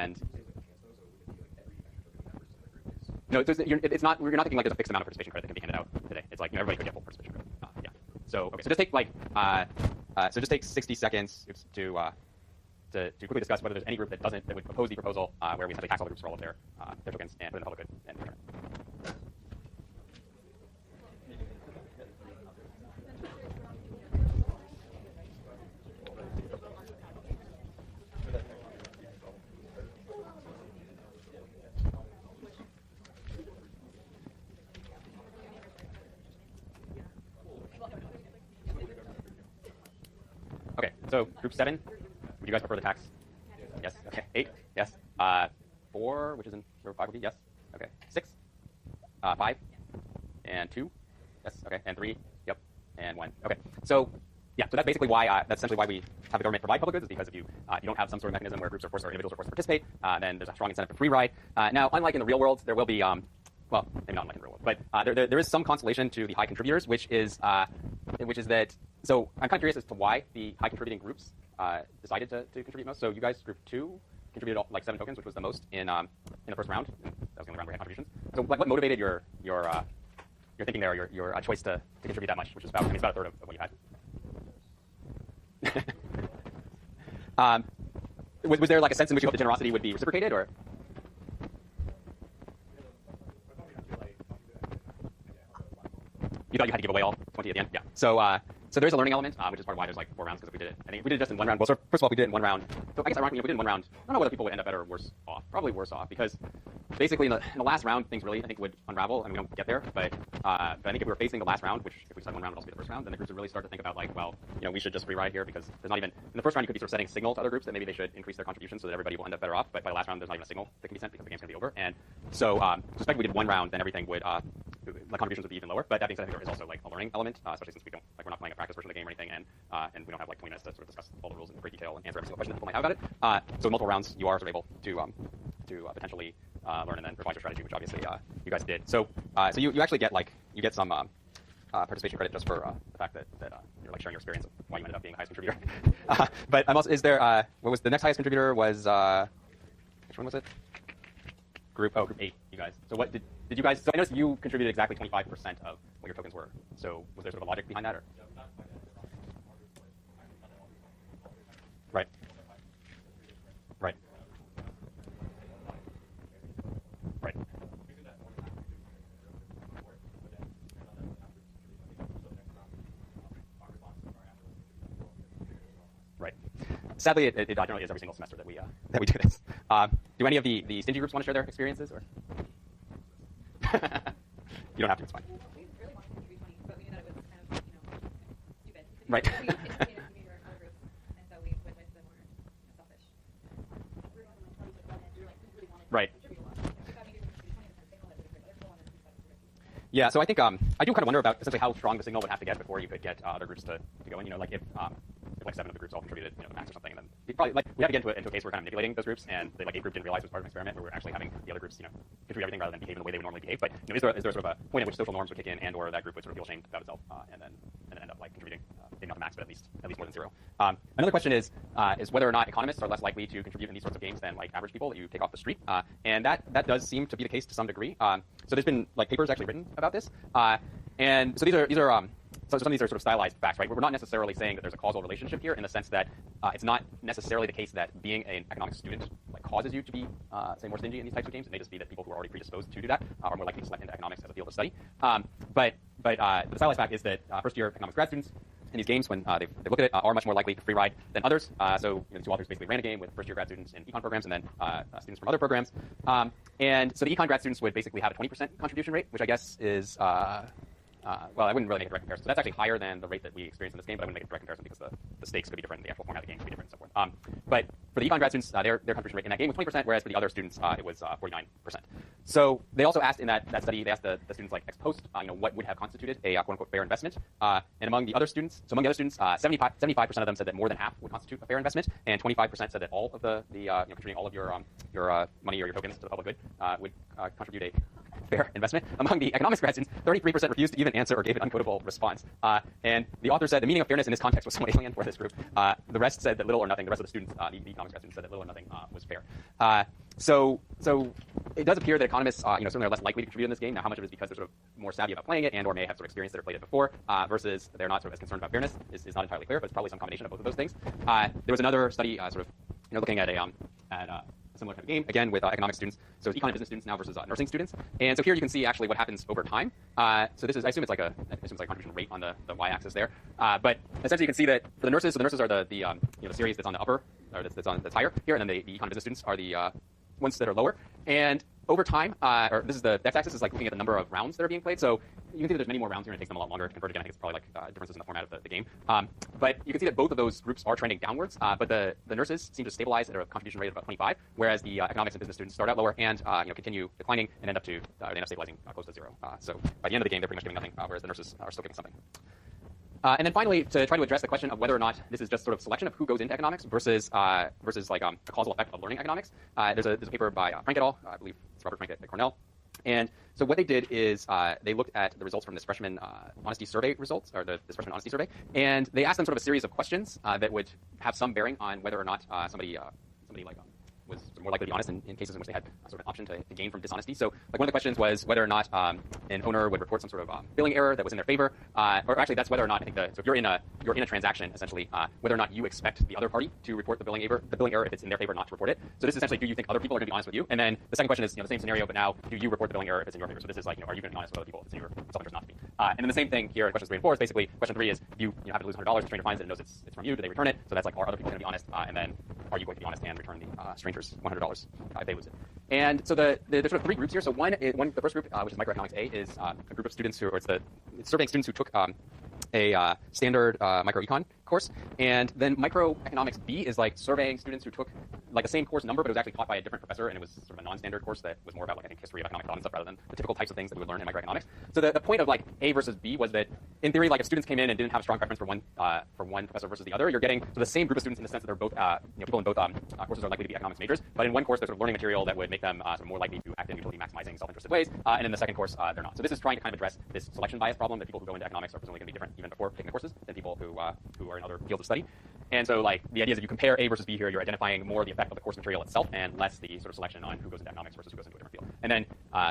and no, it's not. We're not thinking like there's a fixed amount of participation credit that can be handed out today. It's like everybody could get full participation credit. Yeah. So okay, so just take like so just take 60 seconds to quickly discuss whether there's any group that would oppose the proposal where we essentially tax all the groups for all of their tokens and put in the public good and return. Okay, so group 7, would you guys prefer the tax? Yes. Okay. 8. Yes. 4, which is in group 5 would be yes. Okay. 6. 5. And 2. Yes. Okay. And 3. Yep. And 1. Okay. So yeah. So that's basically why that's essentially why we have the government provide public goods, is because if you don't have some sort of mechanism where groups are forced or individuals are forced to participate, then there's a strong incentive for free ride. Now, unlike in the real world, there will be well, maybe not unlike in the real world, but there is some consolation to the high contributors, which is that. So I'm kind of curious as to why the high contributing groups decided to contribute most. So you guys, group 2, contributed like 7 tokens, which was the most in the first round. That was the only round where we had contributions. So what motivated your thinking there, your choice to contribute that much, which is about, it's about a third of what you had. Was there like a sense in which you hope the generosity would be reciprocated, or? You thought you had to give away all 20 at the end? Yeah. So there's a learning element, which is part of why there's like 4 rounds, because if we did it, I think if we did it just in 1 round, well, so first of all, we did it in 1 round. So I guess ironically, if we did it in 1 round, I don't know whether people would end up better or worse off. Probably worse off, because basically in the last round, things really, I think, would unravel, and we don't get there. But I think if we were facing the last round, which if we decided 1 round would also be the first round, then the groups would really start to think about like, well, we should just free ride here, because there's not even, in the first round, you could be sort of setting a signal to other groups that maybe they should increase their contributions so that everybody will end up better off. But by the last round, there's not even a signal that can be sent because the game's going to be over. And so, suspect we did 1 round, then everything would, the contributions would be even lower. But that being said, I think there is also like a learning element, especially since we're not playing a practice version of the game or anything, and we don't have like 20 minutes to sort of discuss all the rules in great detail and answer every single question that people might have about it. So in multiple rounds, you are sort of able to potentially learn and then revise your strategy, which obviously you guys did. So so you actually get some participation credit just for the fact that you're like sharing your experience of why you ended up being the highest contributor. But I'm also, is there what was the next highest contributor was which one was it? Group 8, you guys. So what did you guys? So I noticed you contributed exactly 25% of what your tokens were. So was there sort of logic behind that, or? Right. Right. Right. Right. Sadly, it generally is every single semester that we do this. Do any of the stingy groups want to share their experiences, or? You don't have to. It's fine. We really wanted to contribute 20, but we knew that it was kind of stupid. Right. We anticipated to be our groups, and so we went with the more selfish. Right. Yeah, so I think I do kind of wonder about essentially how strong the signal would have to get before you could get other groups to go in. Like if like 7 of the groups all contributed, max or something, and then probably like we have to get into a case where we're kind of manipulating those groups, and the like A group didn't realize it was part of an experiment where we're actually having the other groups, contribute everything rather than behave in the way they would normally behave. But is there sort of a point at which social norms would kick in, and or that group would sort of feel ashamed about itself, and then end up like contributing maybe not the max, but at least more than 0. Another question is whether or not economists are less likely to contribute in these sorts of games than like average people that you take off the street, and that does seem to be the case to some degree. So there's been like papers actually written about this, and so these are so some of these are sort of stylized facts, right? We're not necessarily saying that there's a causal relationship here in the sense that it's not necessarily the case that being an economics student like causes you to be, say, more stingy in these types of games. It may just be that people who are already predisposed to do that are more likely to select into economics as a field of study. But the stylized fact is that first-year economics grad students in these games, when they've looked at it, are much more likely to free ride than others. So the 2 authors basically ran a game with first-year grad students in econ programs and then students from other programs. And so the econ grad students would basically have a 20% contribution rate, which I guess is well, I wouldn't really make a direct comparison. So that's actually higher than the rate that we experience in this game, but I wouldn't make a direct comparison because the stakes could be different, the actual format of the game could be different, and so forth. But for the econ grad students, their contribution rate in that game was 20%, whereas for the other students, it was 49%. So they also asked in that study, they asked the students like ex post, what would have constituted a quote-unquote fair investment. And among the other students, 75% of them said that more than half would constitute a fair investment, and 25% said that all of the contributing all of your money or your tokens to the public good would contribute a fair investment. Among the economics grad students, 33% refused to even answer or gave an unquotable response. And the author said the meaning of fairness in this context was somewhat alien for this group. The rest said that little or nothing. The rest of the students, the economics grad students, said that little or nothing was fair. So it does appear that economists, certainly are less likely to contribute in this game. Now, how much of it is because they're sort of more savvy about playing it and/or may have sort of experienced it or played it before, versus they're not sort of as concerned about fairness is not entirely clear, but it's probably some combination of both of those things. There was another study, looking at a similar kind of game, again with economics students. So it's econ and business students now versus nursing students. And so here you can see actually what happens over time. So this is, I assume it's like a contribution rate on the y-axis there. But essentially you can see that for the nurses, so the nurses are the series that's on the upper, or that's higher here, and then the econ and business students are the ones that are lower. And over time, or this is the x-axis is like looking at the number of rounds that are being played. So you can see that there's many more rounds here, and it takes them a lot longer to convert. Again, I think it's probably like differences in the format of the game. But you can see that both of those groups are trending downwards. But the nurses seem to stabilize at a contribution rate of about 25, whereas the economics and business students start out lower and continue declining and end up stabilizing close to 0. So by the end of the game, they're pretty much giving nothing, whereas the nurses are still giving something. And then finally, to try to address the question of whether or not this is just sort of selection of who goes into economics versus like a causal effect of learning economics, there's a paper by Frank et al. I believe it's Robert Frank at Cornell. And so what they did is they looked at the results from this freshman honesty survey results, or this freshman honesty survey, and they asked them sort of a series of questions that would have some bearing on whether or not somebody was more likely to be honest in cases in which they had sort of an option to gain from dishonesty. So like one of the questions was whether or not an owner would report some sort of billing error that was in their favor, or actually that's whether or not, I think, so if you're in a transaction, essentially, whether or not you expect the other party to report the billing error if it's in their favor not to report it. So this is essentially, do you think other people are going to be honest with you? And then the second question is the same scenario, but now do you report the billing error if it's in your favor? So this is like, are you going to be honest with other people if it's in your self-interest not to be? And then the same thing here in questions 3 and 4 is basically question 3 is you happen to lose $100, the stranger finds it and knows it's from you, do they return it? So that's like, are other people going to be honest? And then are you going to be honest and return the stranger's $100 if they lose it? And so there's sort of 3 groups here. So the first group, which is microeconomics A, is a group of students it's surveying students who took a standard microecon course, and then microeconomics B is like surveying students who took like the same course number, but it was actually taught by a different professor, and it was sort of a non-standard course that was more about like, I think, history of economic thought and stuff rather than the typical types of things that we would learn in microeconomics. So the point of like A versus B was that in theory, like if students came in and didn't have a strong preference for one professor versus the other, you're getting the same group of students in the sense that they're both people in both courses are likely to be economics majors, but in one course there's sort of learning material that would make them sort of more likely to act in utility maximizing self-interested ways, and in the second course they're not. So this is trying to kind of address this selection bias problem that people who go into economics are presumably going to be different even before taking the courses than people who are in other fields of study. And so like the idea is if you compare A versus B here, you're identifying more the effect of the course material itself and less the sort of selection on who goes into economics versus who goes into a different field. And then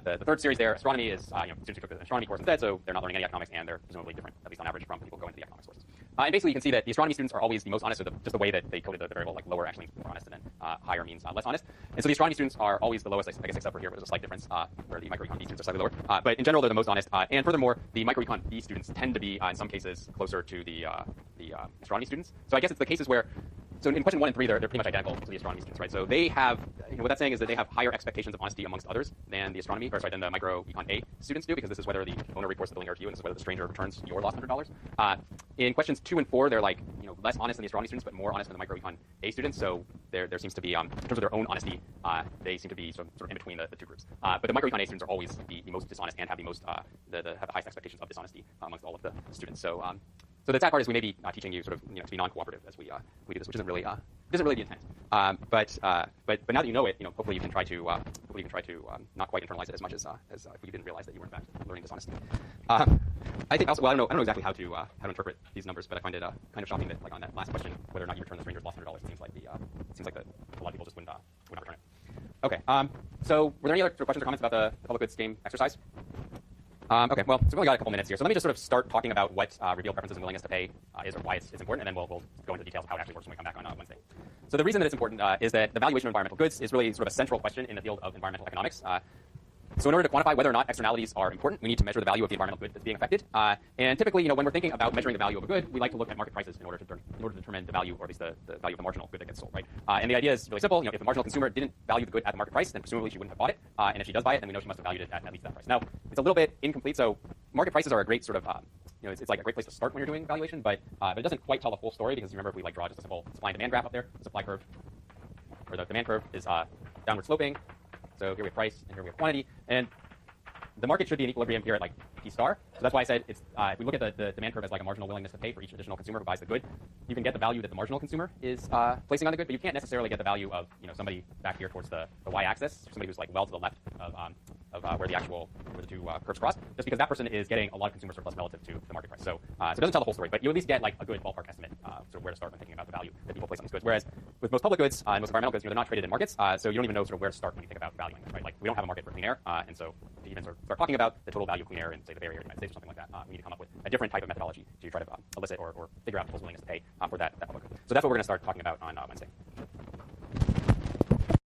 the third series there, astronomy, is students who took the astronomy course instead, so they're not learning any economics and they're presumably different, at least on average, from people who go into the economics courses. And basically you can see that the astronomy students are always the most honest, so just the way that they coded the variable, like lower actually means more honest and then higher means less honest. And so the astronomy students are always the lowest, I guess except for here where there's a slight difference where the microecon B students are slightly lower. But in general they're the most honest. And furthermore, the microecon B students tend to be in some cases closer to the astronomy students. So I guess it's the cases where, so in question 1 and 3, they're pretty much identical to the astronomy students, right? So they have, what that's saying is that they have higher expectations of honesty amongst others than the than the microecon A students do, because this is whether the owner reports the billing error to you, and this is whether the stranger returns your lost $100. In questions 2 and 4, they're like, less honest than the astronomy students, but more honest than the microecon A students. So there seems to be, in terms of their own honesty, they seem to be sort of in between the 2 groups. But the microecon A students are always the most dishonest and have the most have the highest expectations of dishonesty amongst all of the students. So the sad part is we may be teaching you sort of to be non-cooperative as we do this, which isn't really the intent. But now that you know it, hopefully you can try to not quite internalize it as much as if you didn't realize that you were in fact learning dishonesty. I think also, well, I don't know exactly how to interpret these numbers, but I find it kind of shocking that like on that last question, whether or not you return the stranger's lost $100, it seems like a lot of people just would not return it. Okay. So were there any other sort of questions or comments about the public goods game exercise? Okay, well, so we've only got a couple minutes here, so let me just sort of start talking about what revealed preferences and willingness to pay is, or why it's important, and then we'll go into the details of how it actually works when we come back on Wednesday. So the reason that it's important is that the valuation of environmental goods is really sort of a central question in the field of environmental economics. So in order to quantify whether or not externalities are important, we need to measure the value of the environmental good that's being affected. And typically, when we're thinking about measuring the value of a good, we like to look at market prices in order to determine the value, or at least the value of the marginal good that gets sold, right? And the idea is really simple. If the marginal consumer didn't value the good at the market price, then presumably she wouldn't have bought it. And if she does buy it, then we know she must have valued it at least that price. Now, it's a little bit incomplete. So market prices are a great sort of it's like a great place to start when you're doing valuation, but it doesn't quite tell the whole story, because remember if we like draw just a simple supply and demand graph up there, the supply curve, or the demand curve is downward sloping. So here we have price and here we have quantity, and the market should be in equilibrium here at like P star. So that's why I said it's if we look at the demand curve as like a marginal willingness to pay for each additional consumer who buys the good, you can get the value that the marginal consumer is placing on the good, but you can't necessarily get the value of somebody back here towards the y-axis, somebody who's like well to the left of where the two curves cross, just because that person is getting a lot of consumer surplus relative to the market price. So it doesn't tell the whole story, but you at least get like a good ballpark estimate, sort of where to start when thinking about the value that people place on these goods. Whereas with most public goods and most environmental goods, they're not traded in markets, so you don't even know sort of where to start when you think about valuing them, right? Like we don't have a market for clean air, and so to even sort of start talking about the total value of clean air in say the Bay Area, United States, or something like that, we need to come up with a different type of methodology to try to elicit or figure out people's willingness to pay for that public good. So that's what we're going to start talking about on Wednesday.